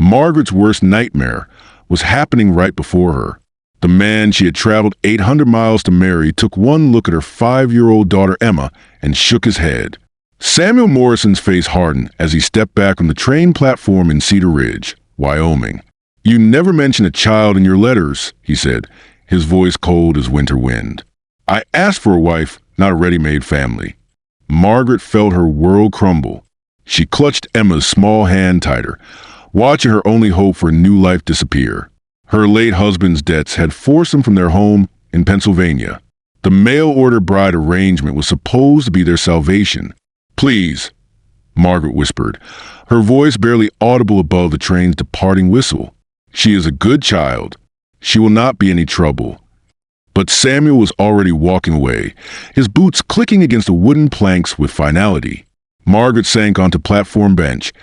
Margaret's worst nightmare was happening right before her. The man she had traveled 800 miles to marry took one look at her 5-year-old daughter Emma and shook his head. Samuel Morrison's face hardened as he stepped back from the train platform in Cedar Ridge, Wyoming. "You never mention a child in your letters," he said, his voice cold as winter wind. "I asked for a wife, not a ready-made family." Margaret felt her world crumble. She clutched Emma's small hand tighter, watching her only hope for a new life disappear. Her late husband's debts had forced them from their home in Pennsylvania. The mail-order bride arrangement was supposed to be their salvation. "Please," Margaret whispered, her voice barely audible above the train's departing whistle. "She is a good child. She will not be any trouble." But Samuel was already walking away, his boots clicking against the wooden planks with finality. Margaret sank onto platform bench,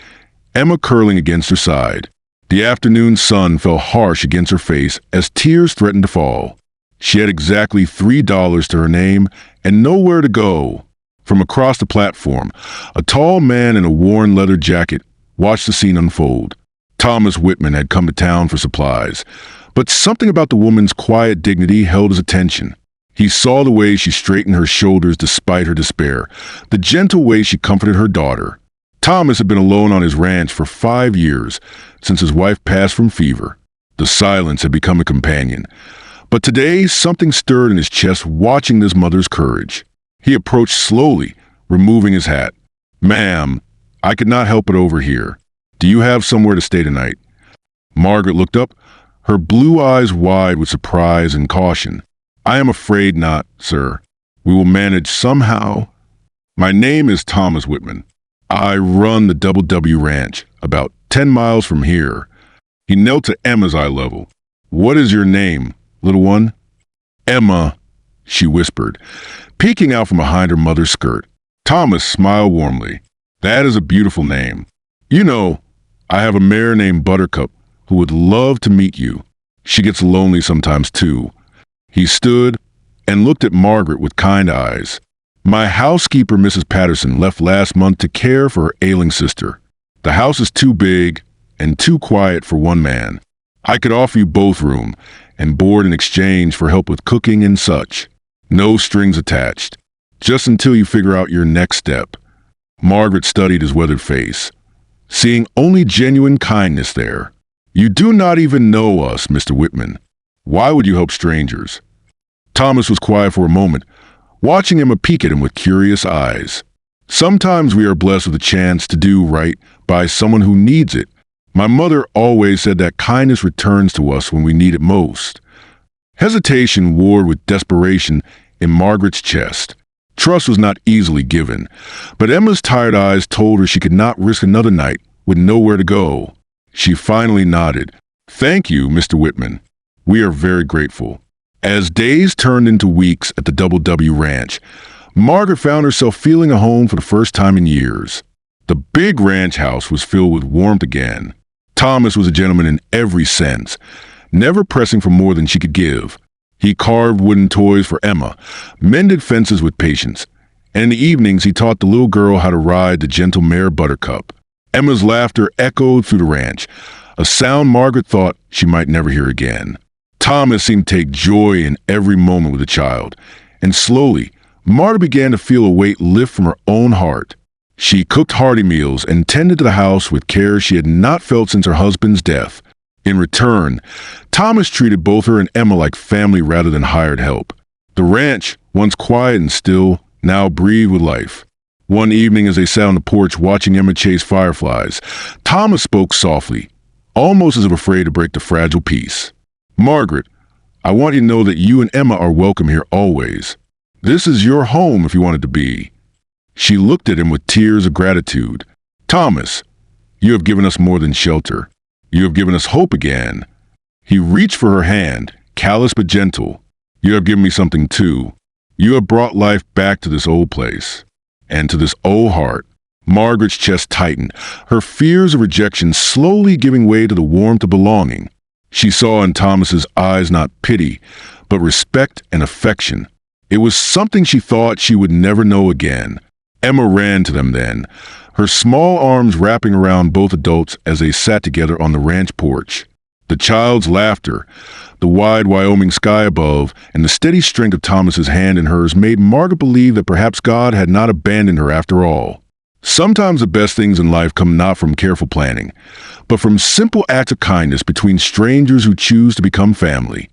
Emma curling against her side. The afternoon sun fell harsh against her face as tears threatened to fall. She had exactly $3 to her name and nowhere to go. From across the platform, a tall man in a worn leather jacket watched the scene unfold. Thomas Whitman had come to town for supplies, but something about the woman's quiet dignity held his attention. He saw the way she straightened her shoulders despite her despair, the gentle way she comforted her daughter. Thomas had been alone on his ranch for 5 years, since his wife passed from fever. The silence had become a companion. But today, something stirred in his chest watching this mother's courage. He approached slowly, removing his hat. "Ma'am, I could not help it over here. Do you have somewhere to stay tonight?" Margaret looked up, her blue eyes wide with surprise and caution. "I am afraid not, sir. We will manage somehow." "My name is Thomas Whitman. I run the Double W Ranch, about 10 miles from here." He knelt to Emma's eye level. "What is your name, little one?" "Emma," she whispered, peeking out from behind her mother's skirt. Thomas smiled warmly. "That is a beautiful name. You know, I have a mare named Buttercup who would love to meet you. She gets lonely sometimes too." He stood and looked at Margaret with kind eyes. "My housekeeper, Mrs. Patterson, left last month to care for her ailing sister. The house is too big and too quiet for one man. I could offer you both room and board in exchange for help with cooking and such. No strings attached. Just until you figure out your next step." Margaret studied his weathered face, seeing only genuine kindness there. "You do not even know us, Mr. Whitman. Why would you help strangers?" Thomas was quiet for a moment, watching Emma peek at him with curious eyes. "Sometimes we are blessed with a chance to do right by someone who needs it. My mother always said that kindness returns to us when we need it most." Hesitation warred with desperation in Margaret's chest. Trust was not easily given, but Emma's tired eyes told her she could not risk another night with nowhere to go. She finally nodded. "Thank you, Mr. Whitman. We are very grateful." As days turned into weeks at the Double W Ranch, Margaret found herself feeling a home for the first time in years. The big ranch house was filled with warmth again. Thomas was a gentleman in every sense, never pressing for more than she could give. He carved wooden toys for Emma, mended fences with patience, and in the evenings he taught the little girl how to ride the gentle mare Buttercup. Emma's laughter echoed through the ranch, a sound Margaret thought she might never hear again. Thomas seemed to take joy in every moment with the child, and slowly, Marta began to feel a weight lift from her own heart. She cooked hearty meals and tended to the house with care she had not felt since her husband's death. In return, Thomas treated both her and Emma like family rather than hired help. The ranch, once quiet and still, now breathed with life. One evening as they sat on the porch watching Emma chase fireflies, Thomas spoke softly, almost as if afraid to break the fragile peace. "Margaret, I want you to know that you and Emma are welcome here always. This is your home if you want it to be." She looked at him with tears of gratitude. "Thomas, you have given us more than shelter. You have given us hope again." He reached for her hand, callous but gentle. "You have given me something too. You have brought life back to this old place. And to this old heart." Margaret's chest tightened, her fears of rejection slowly giving way to the warmth of belonging. She saw in Thomas's eyes not pity, but respect and affection. It was something she thought she would never know again. Emma ran to them then, her small arms wrapping around both adults as they sat together on the ranch porch. The child's laughter, the wide Wyoming sky above, and the steady strength of Thomas's hand in hers made Marta believe that perhaps God had not abandoned her after all. Sometimes the best things in life come not from careful planning, but from simple acts of kindness between strangers who choose to become family.